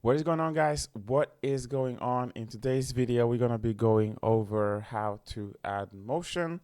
What is going on, guys? What is going on? In today's video, we're going to be going over how to add motion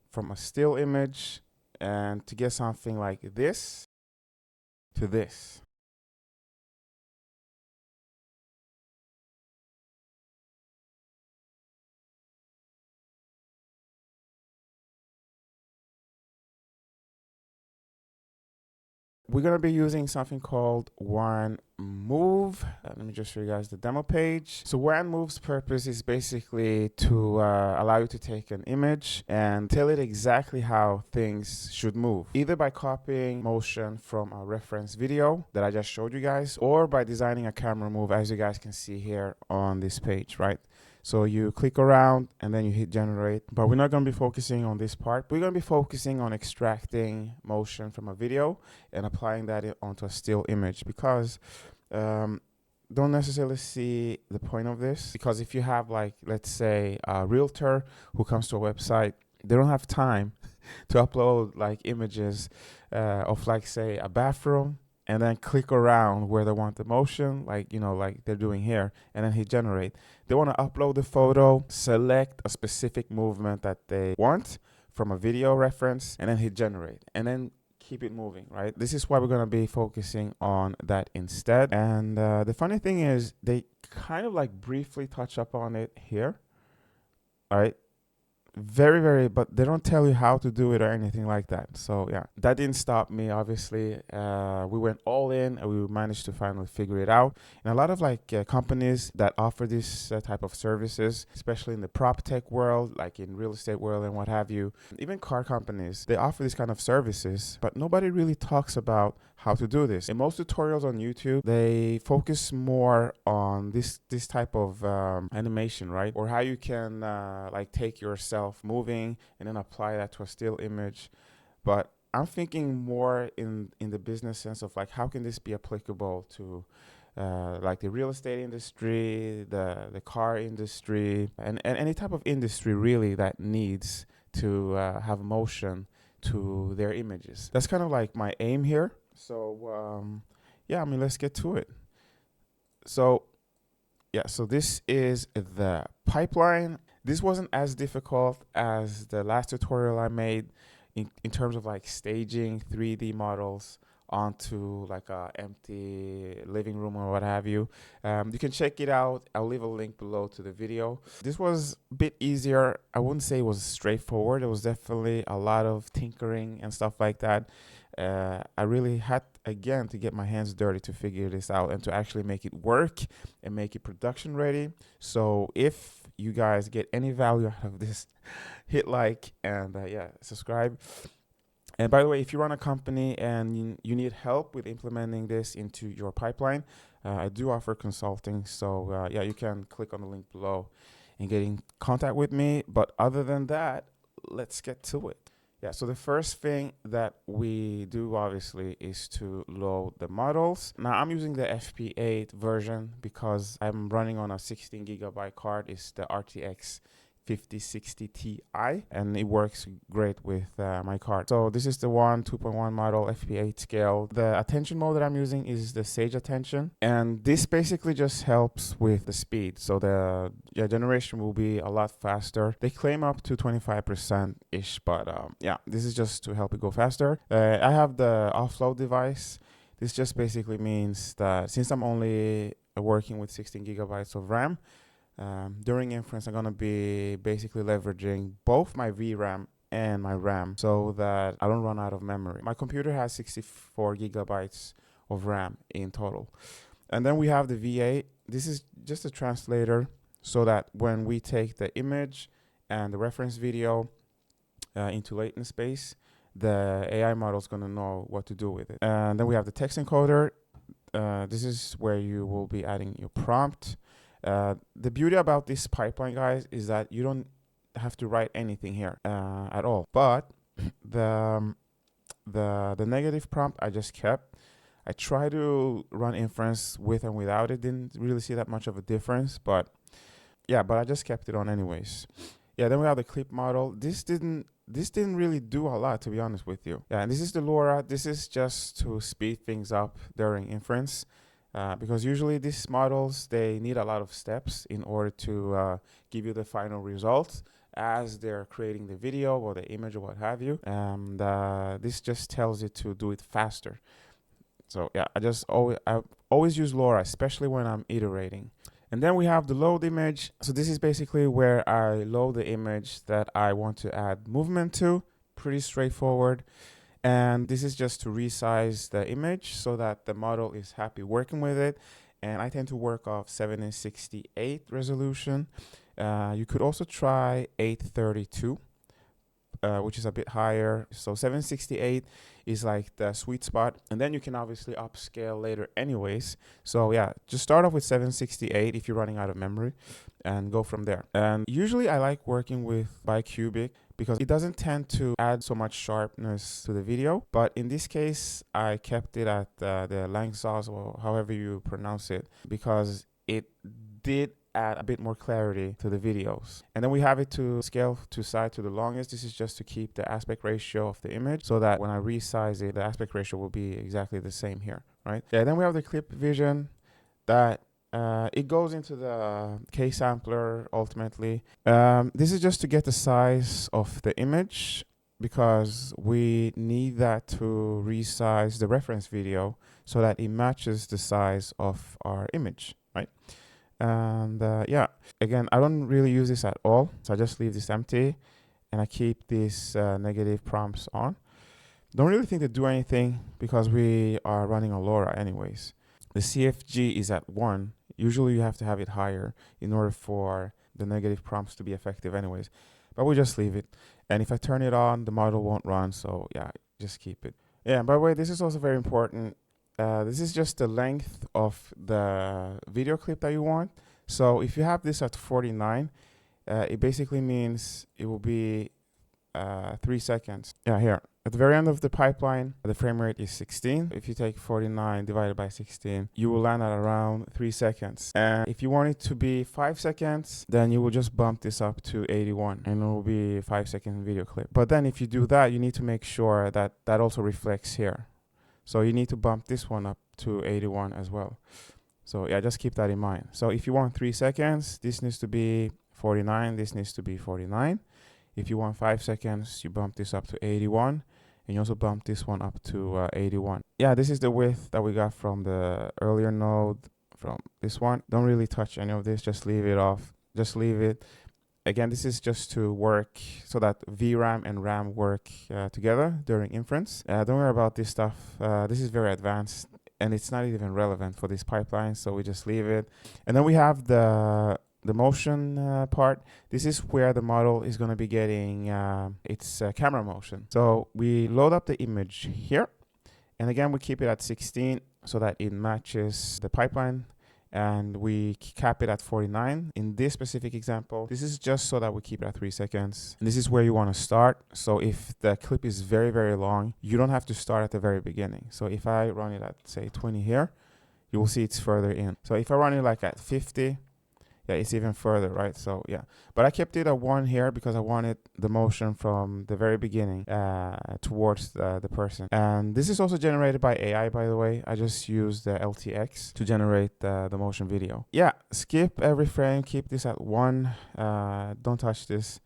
from a still image and to get something like this to this. We're going to be using something called Wan Move. Let me just show you guys the demo page. So Wan Move's purpose is basically to allow you to take an image and tell it exactly how things should move, either by copying motion from a reference video that I just showed you guys, or by designing a camera move, as you guys can see here on this page, right? So you click around and then you hit generate, but we're not going to be focusing on this part. We're going to be focusing on extracting motion from a video and applying that onto a still image, because don't necessarily see the point of this, because if you have, like, let's say a realtor who comes to a website, they don't have time to upload like images of, like, say a bathroom and then click around where they want the motion, like, you know, like they're doing here, and then hit generate. They want to upload the photo, select a specific movement that they want from a video reference, and then hit generate, and then keep it moving, right? This is why we're going to be focusing on that instead. And the funny thing is, they kind of like briefly touch up on it here, all right? Very, but they don't tell you how to do it or anything like that. So yeah, that didn't stop me, obviously. We went all in and we managed to finally figure it out. And a lot of like companies that offer this type of services, especially in the prop tech world, like in real estate world and what have you, even car companies, they offer this kind of services, but nobody really talks about how to do this. In most tutorials on YouTube, they focus more on this type of animation, right? Or how you can like take yourself moving and then apply that to a still image. But I'm thinking more in the business sense of, like, how can this be applicable to like the real estate industry, the car industry, and any type of industry really that needs to have motion to their images. That's kind of like my aim here. So yeah, I mean, let's get to it. So yeah, so this is the pipeline. This wasn't as difficult as the last tutorial I made in terms of like staging 3D models onto like a empty living room or what have you. You can check it out. I'll leave a link below to the video. This was a bit easier. I wouldn't say it was straightforward. There was definitely a lot of tinkering and stuff like that. I really had, again, to get my hands dirty to figure this out and to actually make it work and make it production ready. So if you guys get any value out of this, hit like and yeah, subscribe. And by the way, if you run a company and you need help with implementing this into your pipeline, I do offer consulting. So yeah, you can click on the link below and get in contact with me. But other than that, let's get to it. Yeah, so the first thing that we do, obviously, is to load the models. Now, I'm using the FP8 version because I'm running on a 16 gigabyte card. It's the RTX 5060 Ti, and it works great with my card. So this is the 2.1 model FP8 scale. The attention mode that I'm using is the Sage Attention, and this basically just helps with the speed. So the generation will be a lot faster. They claim up to 25% ish, but yeah, this is just to help it go faster. I have the offload device. This just basically means that since I'm only working with 16 gigabytes of RAM, during inference, I'm going to be basically leveraging both my VRAM and my RAM so that I don't run out of memory. My computer has 64 gigabytes of RAM in total. And then we have the V8. This is just a translator so that when we take the image and the reference video into latent space, the AI model is going to know what to do with it. And then we have the text encoder. This is where you will be adding your prompt. The beauty about this pipeline, guys, is that you don't have to write anything here at all. But the negative prompt I just kept. I tried to run inference with and without it. Didn't really see that much of a difference, but yeah, but I just kept it on anyways. Yeah, then we have the clip model. This didn't really do a lot, to be honest with you. Yeah, and this is the LoRa. This is just to speed things up during inference. because usually these models, they need a lot of steps in order to give you the final results as they're creating the video or the image or what have you. And this just tells you to do it faster. So yeah, I always use LoRa, especially when I'm iterating. And then we have the load image. So this is basically where I load the image that I want to add movement to. Pretty straightforward. And this is just to resize the image so that the model is happy working with it. And I tend to work off 768 resolution. You could also try 832. Which is a bit higher. So 768 is like the sweet spot. And then you can obviously upscale later anyways. So yeah, just start off with 768 if you're running out of memory and go from there. And usually I like working with bicubic because it doesn't tend to add so much sharpness to the video. But in this case, I kept it at the Langsas, or however you pronounce it, because it did add a bit more clarity to the videos. And then we have it to scale to side to the longest. This is just to keep the aspect ratio of the image so that when I resize it, the aspect ratio will be exactly the same here, right? Yeah, then we have the clip vision that it goes into the K sampler ultimately. This is just to get the size of the image because we need that to resize the reference video so that it matches the size of our image, right? And yeah, again, I don't really use this at all. So I just leave this empty and I keep these negative prompts on. Don't really think to do anything because we are running on LoRa anyways. The CFG is at 1. Usually you have to have it higher in order for the negative prompts to be effective anyways. But we just leave it. And if I turn it on, the model won't run. So yeah, just keep it. Yeah, and by the way, this is also very important. This is just the length of the video clip that you want. So if you have this at 49, it basically means it will be 3 seconds. Yeah, here. At the very end of the pipeline, the frame rate is 16. If you take 49 divided by 16, you will land at around 3 seconds. And if you want it to be 5 seconds, then you will just bump this up to 81 and it will be a 5-second video clip. But then if you do that, you need to make sure that that also reflects here. So you need to bump this one up to 81 as well. So yeah, just keep that in mind. So if you want 3 seconds, this needs to be 49. This needs to be 49. If you want 5 seconds, you bump this up to 81. And you also bump this one up to 81. Yeah, this is the width that we got from the earlier node from this one. Don't really touch any of this. Just leave it off. Just leave it. Again, this is just to work so that VRAM and RAM work together during inference. Don't worry about this stuff. This is very advanced and it's not even relevant for this pipeline, so we just leave it. And then we have the motion part. This is where the model is going to be getting its camera motion. So we load up the image here. And again, we keep it at 16 so that it matches the pipeline. And we cap it at 49. In this specific example, this is just so that we keep it at 3 seconds. And this is where you want to start. So if the clip is very, very long, you don't have to start at the very beginning. So if I run it at, say, 20 here, you will see it's further in. So if I run it like at 50, yeah, it's even further, right? So yeah, but I kept it at 1 here because I wanted the motion from the very beginning towards the person. And this is also generated by AI, by the way. I just used the LTX to generate the motion video. Yeah, skip every frame, keep this at 1. Don't touch this.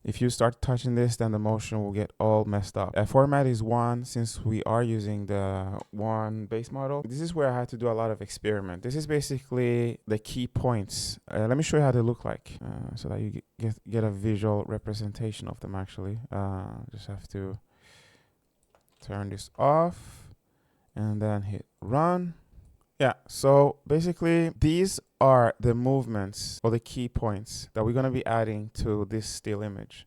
If you start touching this, then the motion will get all messed up. Format is 1 since we are using the 1 base model. This is where I had to do a lot of experiment. This is basically the key points. Let me show you how they look like so that you get a visual representation of them actually. Just have to turn this off and then hit run. Yeah, so basically these are the movements or the key points that we're going to be adding to this still image.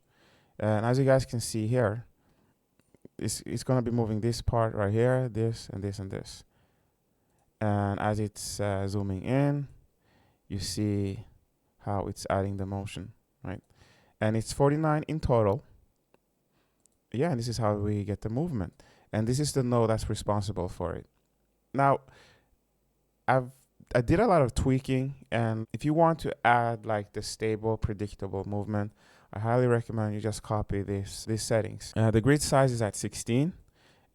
And as you guys can see here, it's going to be moving this part right here, this and this and this. And as it's zooming in, you see how it's adding the motion, right? And it's 49 in total. Yeah, and this is how we get the movement. And this is the node that's responsible for it. Now, I did a lot of tweaking, and if you want to add like the stable, predictable movement, I highly recommend you just copy these settings. The grid size is at 16,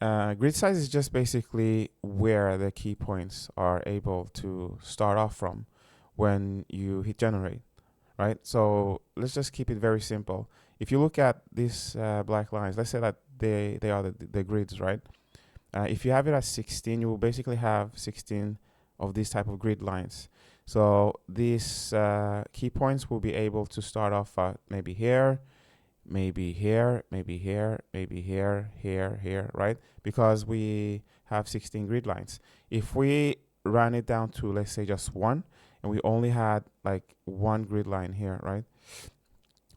Grid size is just basically where the key points are able to start off from when you hit generate, right? So let's just keep it very simple. If you look at these black lines, let's say that they are the grids, right? If you have it at 16, you will basically have 16 of these type of grid lines. So these key points will be able to start off at maybe here, maybe here, maybe here, maybe here, here, right? Because we have 16 grid lines. If we run it down to, let's say, just one, and we only had like one grid line here, right?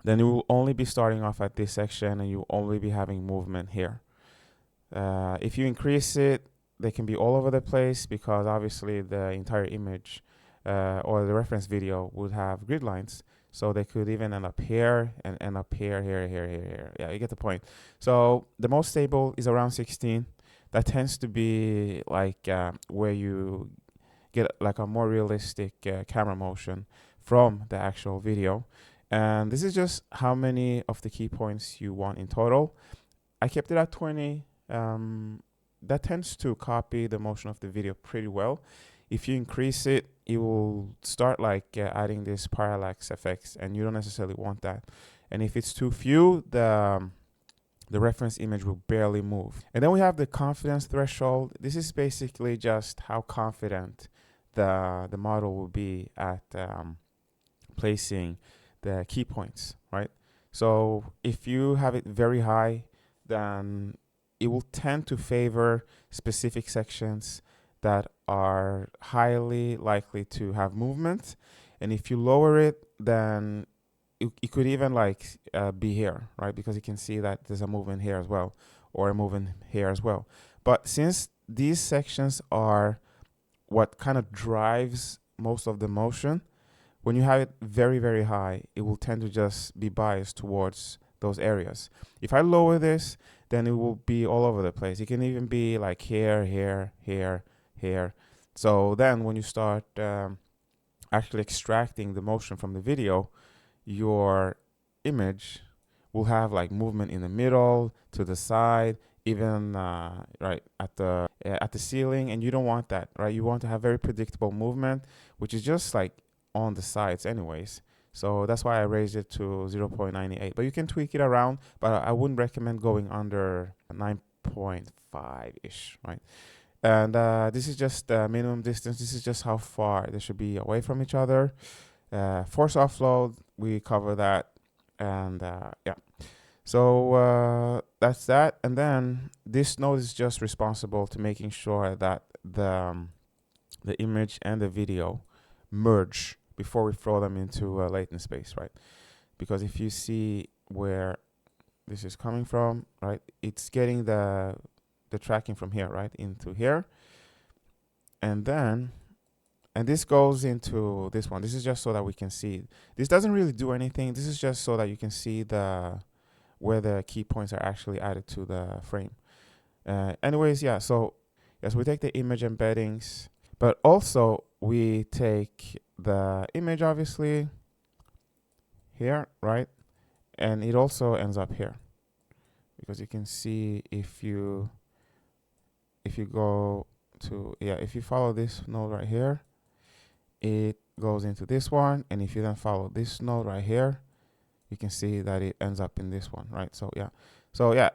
Then you will only be starting off at this section, and you will only be having movement here. If you increase it, they can be all over the place, because obviously the entire image or the reference video would have grid lines. So they could even end up here and end up here, here. Yeah, you get the point. So the most stable is around 16. That tends to be like where you get like a more realistic camera motion from the actual video. And this is just how many of the key points you want in total. I kept it at 20. That tends to copy the motion of the video pretty well. If you increase it, it will start like adding this parallax effects, and you don't necessarily want that. And if it's too few, the reference image will barely move. And then we have the confidence threshold. This is basically just how confident the model will be at placing the key points, right? So if you have it very high, then it will tend to favor specific sections that are highly likely to have movement. And if you lower it, then it could even like be here, right? Because you can see that there's a movement here as well, or a movement here as well. But since these sections are what kind of drives most of the motion, when you have it very, very high, it will tend to just be biased towards those areas. If I lower this, then it will be all over the place. It can even be like here, here, here, here. So then when you start actually extracting the motion from the video, your image will have like movement in the middle, to the side, even right at the ceiling, and you don't want that, right? You want to have very predictable movement, which is just like on the sides anyways. So that's why I raised it to 0.98. But you can tweak it around, but I wouldn't recommend going under 9.5-ish, right? And this is just the minimum distance. This is just how far they should be away from each other. Force offload, we cover that. And yeah. So that's that. And then this node is just responsible to making sure that the image and the video merge before we throw them into latent space, right? Because if you see where this is coming from, right, it's getting the tracking from here, right, into here. And then, and this goes into this one. This is just so that we can see. This doesn't really do anything. This is just so that you can see where the key points are actually added to the frame. Anyways, yeah, so yes, we take the image embeddings, but also we take the image obviously here, right? And it also ends up here, because you can see if you go to, yeah, if you follow this node right here, it goes into this one. And if you then follow this node right here, you can see that it ends up in this one, right? So yeah,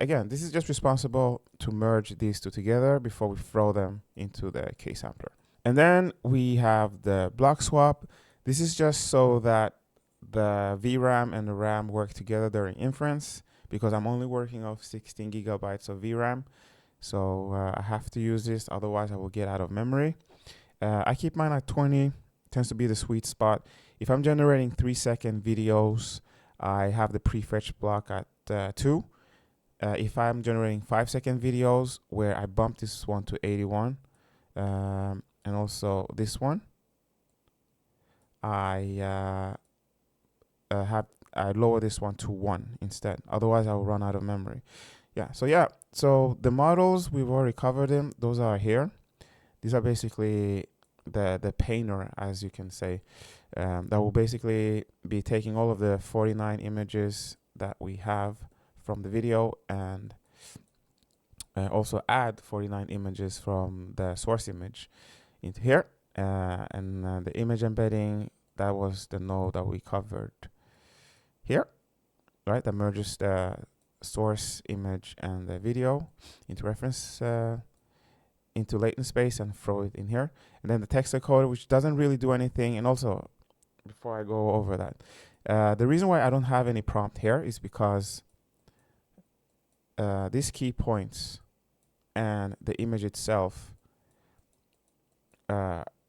again, this is just responsible to merge these two together before we throw them into the K sampler. And then we have the block swap. This is just so that the VRAM and the RAM work together during inference, because I'm only working off 16 gigabytes of VRAM. So I have to use this, otherwise I will get out of memory. I keep mine at 20, tends to be the sweet spot. If I'm generating 3-second videos, I have the prefetch block at 2. If I'm generating 5-second videos, where I bump this one to 81, and also this one, I lower this one to 1 instead. Otherwise, I will run out of memory. Yeah. So the models, we've already covered them. Those are here. These are basically the painter, as you can say, that will basically be taking all of the 49 images that we have from the video and also add 49 images from the source image into here. And the image embedding, that was the node that we covered here, right? That merges the source image and the video into reference, into latent space, and throw it in here. And then the text encoder, which doesn't really do anything. And also, before I go over that, the reason why I don't have any prompt here is because these key points and the image itself,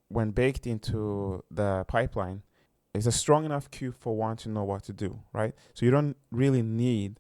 when baked into the pipeline, is a strong enough cue for one to know what to do, right? So you don't really need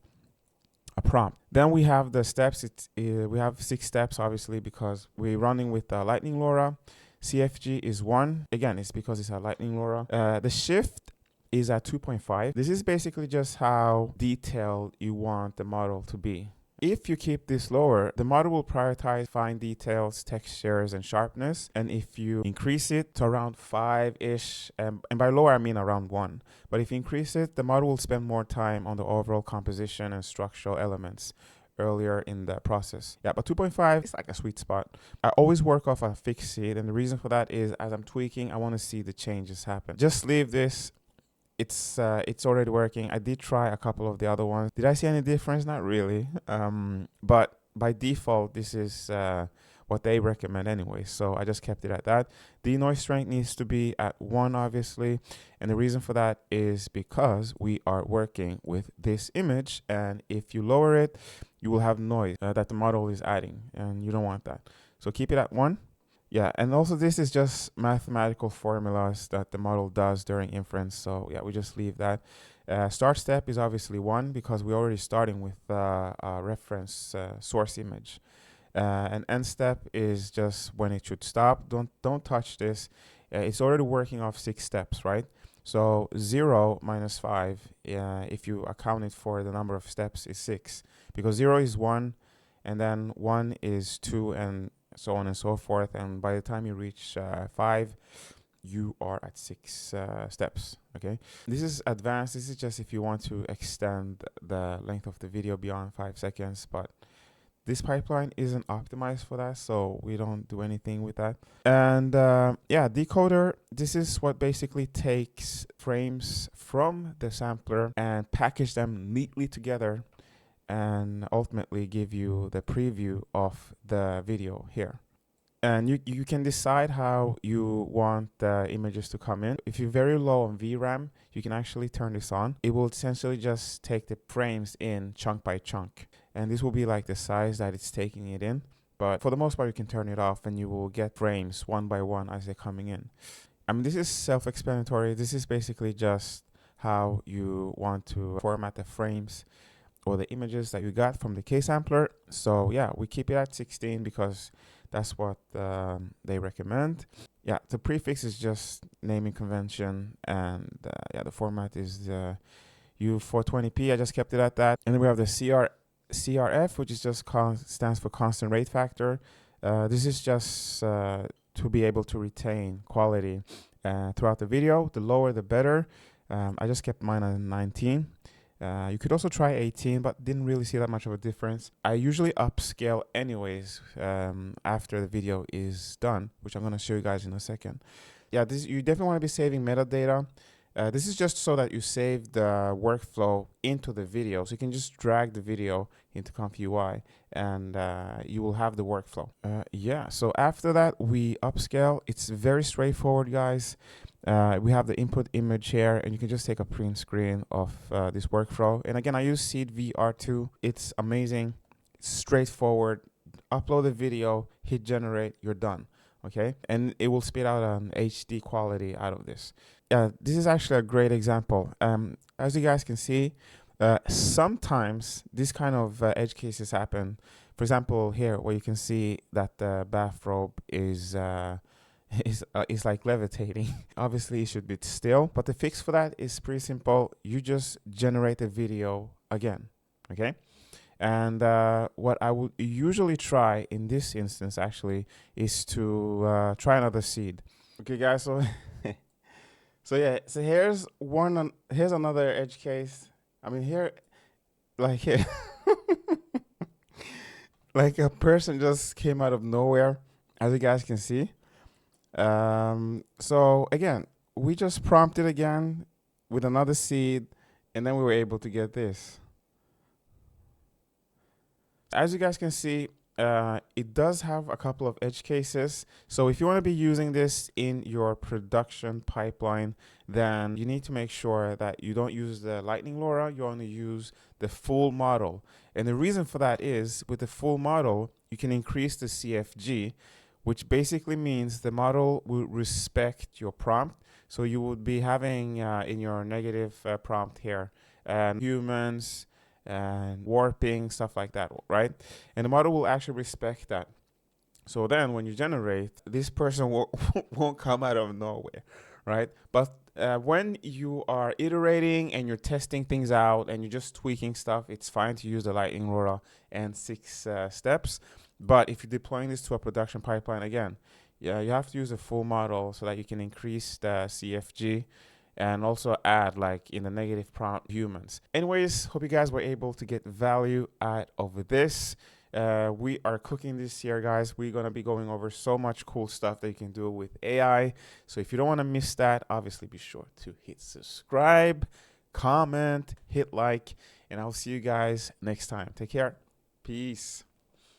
a prompt. Then we have the steps. We have 6 steps, obviously, because we're running with Lightning LoRa. CFG is 1. Again, it's because it's a Lightning LoRa. The shift is at 2.5. This is basically just how detailed you want the model to be. If you keep this lower, the model will prioritize fine details, textures, and sharpness. And if you increase it to around 5-ish, and by lower I mean around 1, but if you increase it, the model will spend more time on the overall composition and structural elements earlier in the process. Yeah, but 2.5 is like a sweet spot. I always work off a fixed seed, and the reason for that is as I'm tweaking, I want to see the changes happen. Just leave this. It's already working. I did try a couple of the other ones. Did I see any difference? Not really. But by default, this is what they recommend anyway. So I just kept it at that. The noise strength needs to be at 1, obviously. And the reason for that is because we are working with this image. And if you lower it, you will have noise that the model is adding. And you don't want that. So keep it at 1. Yeah, and also this is just mathematical formulas that the model does during inference. So yeah, we just leave that. Start step is obviously 1 because we're already starting with a reference source image. And end step is just when it should stop. Don't touch this. It's already working off 6 steps, right? So 0 minus 5, if you account it for the number of steps, is 6. Because 0 is 1, and then 1 is 2, and so on and so forth. And by the time you reach 5, you are at 6 steps. Okay, this is advanced. This is just if you want to extend the length of the video beyond 5 seconds, but this pipeline isn't optimized for that, so we don't do anything with that. And yeah, decoder, this is what basically takes frames from the sampler and package them neatly together and ultimately give you the preview of the video here. And you can decide how you want the images to come in. If you're very low on VRAM, you can actually turn this on. It will essentially just take the frames in chunk by chunk. And this will be like the size that it's taking it in. But for the most part, you can turn it off and you will get frames one by one as they're coming in. I mean, this is self-explanatory. This is basically just how you want to format the frames or the images that you got from the K-sampler. So yeah, we keep it at 16 because that's what they recommend. Yeah, the prefix is just naming convention, and yeah, the format is U420p. I just kept it at that. And then we have the CRF, which is just stands for constant rate factor. This is just to be able to retain quality throughout the video. The lower, the better. I just kept mine at 19. You could also try 18, but didn't really see that much of a difference. I usually upscale anyways after the video is done, which I'm going to show you guys in a second. Yeah, you definitely want to be saving metadata. This is just so that you save the workflow into the video. So you can just drag the video into Comfyui and you will have the workflow. Yeah, so after that, we upscale. It's very straightforward, guys. We have the input image here, and you can just take a print screen of this workflow. And again, I use Seed VR2. It's amazing. It's straightforward. Upload the video, hit generate, you're done. Okay, and it will spit out an HD quality out of this. This is actually a great example. As you guys can see, sometimes this kind of edge cases happen. For example, here where you can see that the bathrobe is like levitating. Obviously, it should be still, but the fix for that is pretty simple. You just generate the video again. Okay. And what I would usually try in this instance actually is to try another seed. Okay, guys. So, so here's another edge case. I mean, here, like here, Like a person just came out of nowhere, as you guys can see. So again, we just prompted again with another seed, and then we were able to get this. As you guys can see, it does have a couple of edge cases. So if you want to be using this in your production pipeline, then you need to make sure that you don't use the Lightning LoRa, you only use the full model. And the reason for that is with the full model, you can increase the CFG, which basically means the model will respect your prompt. So you would be having in your negative prompt here, and humans, and warping, stuff like that, right? And the model will actually respect that. So then when you generate, this person won't come out of nowhere, right? But when you are iterating and you're testing things out and you're just tweaking stuff, it's fine to use the Lightning LoRa and 6 steps. But if you're deploying this to a production pipeline, again, yeah, you have to use a full model so that you can increase the CFG and also add, like in the negative prompt, humans. Anyways, hope you guys were able to get value out of this. We are cooking this here, guys. We're going to be going over so much cool stuff that you can do with AI. So if you don't want to miss that, obviously be sure to hit subscribe, comment, hit like, and I'll see you guys next time. Take care. Peace.